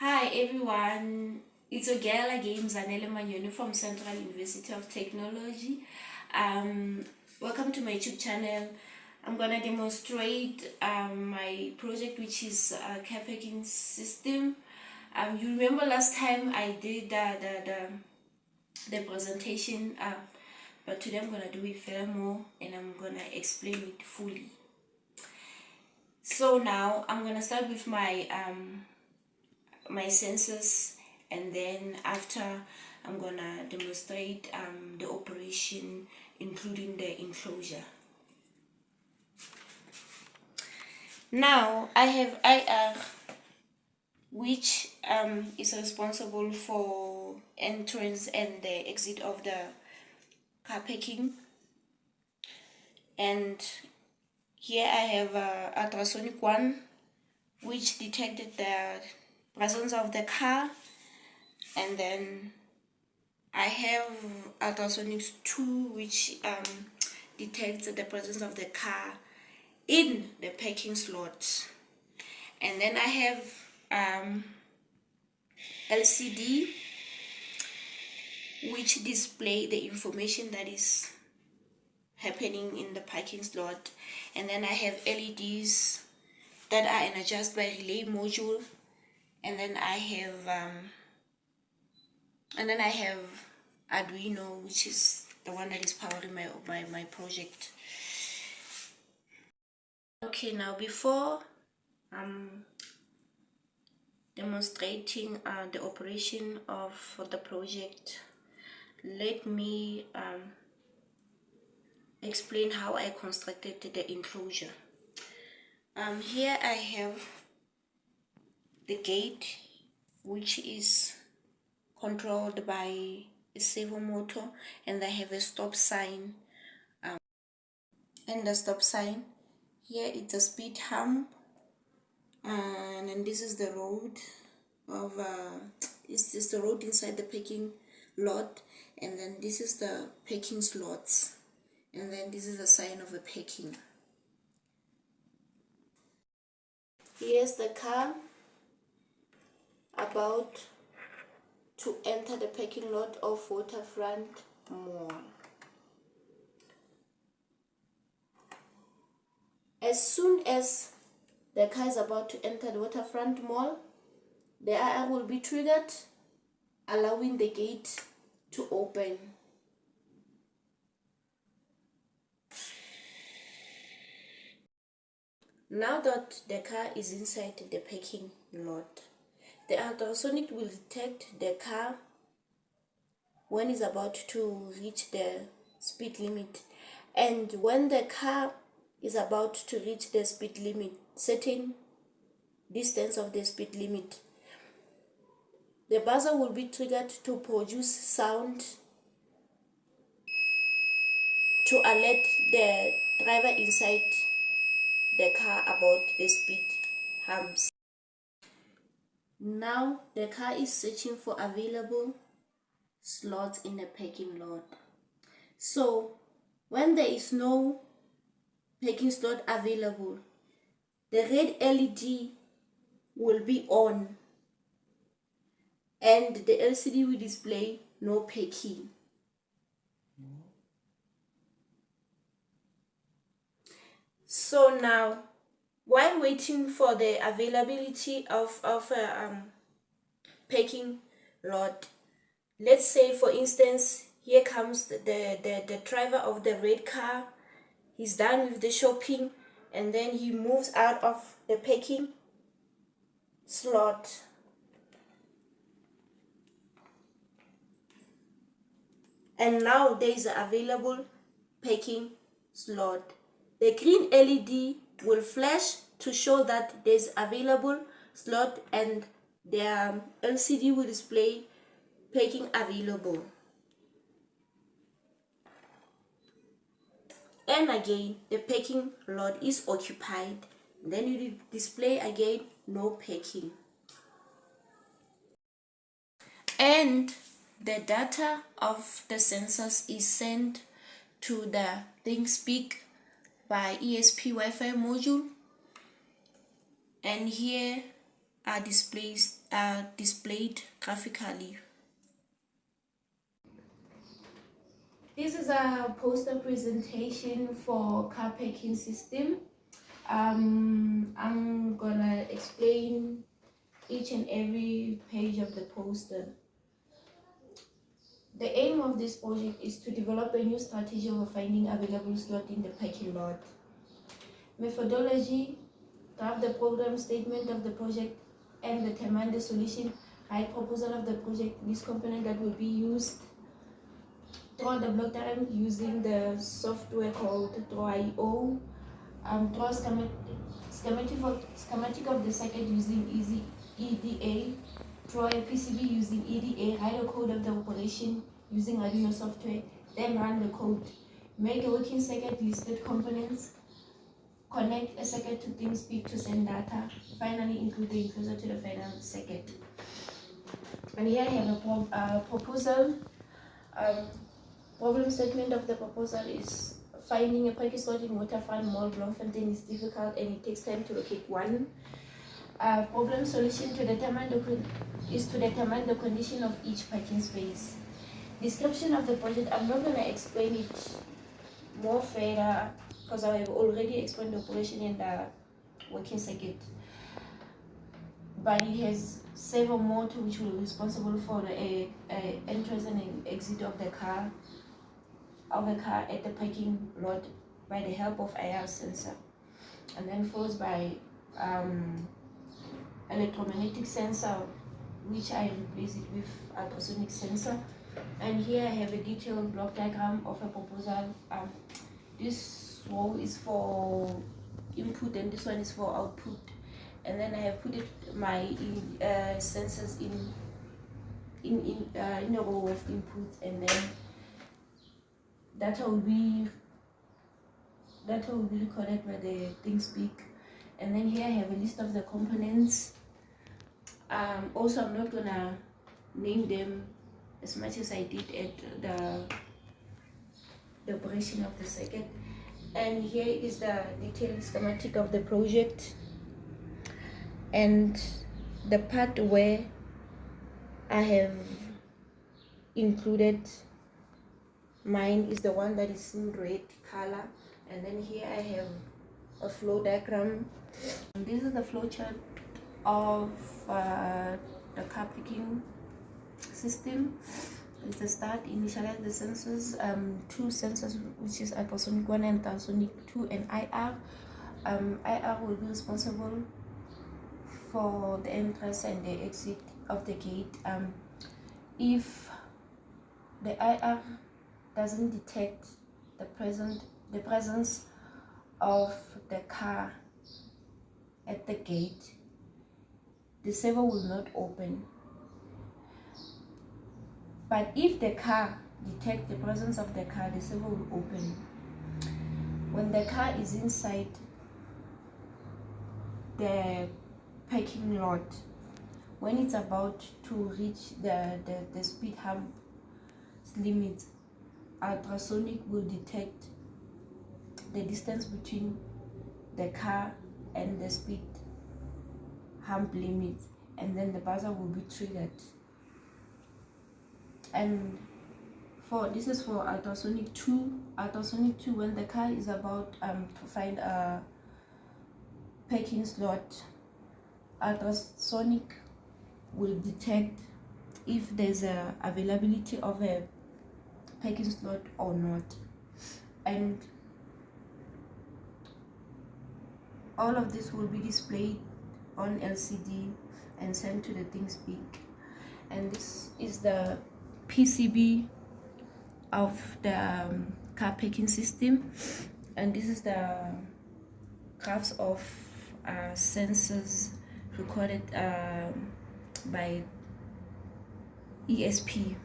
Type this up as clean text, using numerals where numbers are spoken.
Hi everyone, it's a girl again, Zanele Manyoni from Central University of Technology. Welcome to my YouTube channel. I'm gonna demonstrate my project, which is a car packing system. You remember last time I did the presentation, but today I'm gonna do it furthermore and I'm gonna explain it fully. So now I'm gonna start with my sensors, and then after I'm gonna demonstrate the operation including the enclosure. Now I have IR, which is responsible for entrance and the exit of the car parking, and here I have ultrasonic 1, which detected the presence of the car, and then I have ultrasonics 2, which detects the presence of the car in the parking slot, and then I have LCD, which display the information that is happening in the parking slot, and then I have LEDs that are energized by relay module, and then I have Arduino, which is the one that is powering my project. Okay, now before demonstrating the operation of the project, let me explain how I constructed the enclosure. Here I have the gate, which is controlled by a servo motor, and I have a stop sign, and the stop sign here, it's a speed hump, and then this is the road of is the road inside the parking lot, and then this is the parking slots, and then this is a sign of a parking. Here's the car about to enter the parking lot of Waterfront Mall. As soon as the car is about to enter the Waterfront Mall, the IR will be triggered, allowing the gate to open. Now that the car is inside the parking lot, the ultrasonic will detect the car when it's about to reach the speed limit, and when the car is about to reach the speed limit, certain distance of the speed limit, the buzzer will be triggered to produce sound to alert the driver inside the car about the speed humps. Now the car is searching for available slots in the parking lot. So when there is no parking slot available, the red LED will be on and the LCD will display no parking. So now, while waiting for the availability of parking lot, let's say for instance, here comes the driver of the red car. He's done with the shopping, and then he moves out of the parking slot. And now there is an available parking slot. The green LED will flash to show that there's available slot, and the LCD will display parking available. And again, the parking lot is occupied. Then you display again no parking. And the data of the sensors is sent to the ThinkSpeak by ESP Wi-Fi module, and here are displayed graphically. This is a poster presentation for car parking system. I'm gonna explain each and every page of the poster. The aim of this project is to develop a new strategy of finding available slot in the parking lot. Methodology: draft the program statement of the project and determine the solution. Write proposal of the project, list component that will be used. Draw the block diagram using the software called Draw.io. Draw schematic of the circuit using EDA. Draw a PCB using EDA. Write a code of the operation using Arduino software. Then run the code. Make a working circuit, listed components. Connect a circuit to ThinkSpeak to send data. Finally, include the enclosure to the final circuit. And here I have a proposal. Problem statement of the proposal is: finding a parking slot in Waterfront Mall, Bloemfontein is difficult and it takes time to locate one. Problem solution to determine the condition of each parking space. Description of the project: I'm not going to explain it more further because I have already explained the operation in the working circuit. But it has several modes which will be responsible for the entrance and exit of the car at the parking lot by the help of IR sensor, and then followed by electromagnetic sensor, which I replace it with ultrasonic sensor. And here I have a detailed block diagram of a proposal. This row is for input and this one is for output, and then I have put my sensors in a row of inputs, and then data will be recorded by the ThinkSpeak. And then here I have a list of the components. Also, I'm not gonna name them as much as I did at the operation of the circuit. And here is the detailed schematic of the project, and the part where I have included mine is the one that is in red color. And then here I have a flow diagram. And this is the flow chart of the car parking system. It's the start, initialize the sensors, two sensors, which is ultrasonic 1 and ultrasonic 2, and IR. IR will be responsible for the entrance and the exit of the gate. If the IR doesn't detect the presence of the car at the gate, the server will not open. But if the car detects the presence of the car, the server will open. When the car is inside the parking lot, when it's about to reach the speed hump limit, ultrasonic will detect the distance between the car and the speed hump limit, and then the buzzer will be triggered. And this is for ultrasonic 2. Ultrasonic 2, when the car is about to find a parking slot, ultrasonic will detect if there's a availability of a parking slot or not. And all of this will be displayed on LCD and sent to the ThinkSpeak. And this is the PCB of the car parking system, and this is the graphs of sensors recorded by ESP.